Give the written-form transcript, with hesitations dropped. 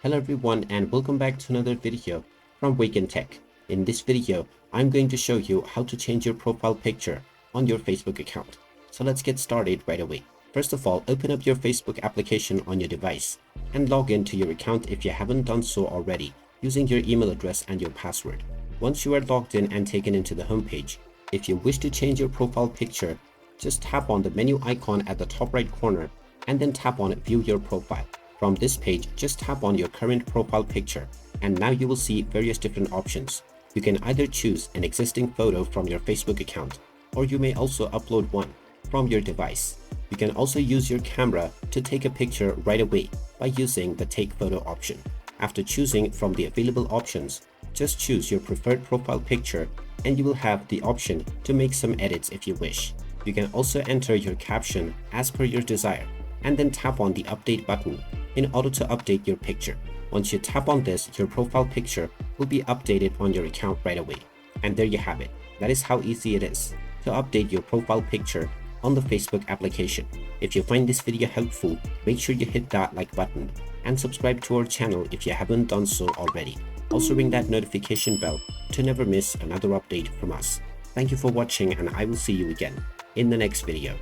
Hello everyone and welcome back to another video from Wake&Tech. In this video, I'm going to show you how to change your profile picture on your Facebook account. So let's get started right away. First of all, open up your Facebook application on your device and log into your account if you haven't done so already using your email address and your password. Once you are logged in and taken into the home page, if you wish to change your profile picture, just tap on the menu icon at the top right corner and then tap on View Your Profile. From this page, just tap on your current profile picture and now you will see various different options. You can either choose an existing photo from your Facebook account, or you may also upload one from your device. You can also use your camera to take a picture right away by using the Take Photo option. After choosing from the available options, just choose your preferred profile picture and you will have the option to make some edits if you wish. You can also enter your caption as per your desire and then tap on the update button in order to update your picture. Once you tap on this, your profile picture will be updated on your account right away. And there you have it. That is how easy it is to update your profile picture on the Facebook application. If you find this video helpful, make sure you hit that like button and subscribe to our channel if you haven't done so already. Also ring that notification bell to never miss another update from us. Thank you for watching and I will see you again in the next video.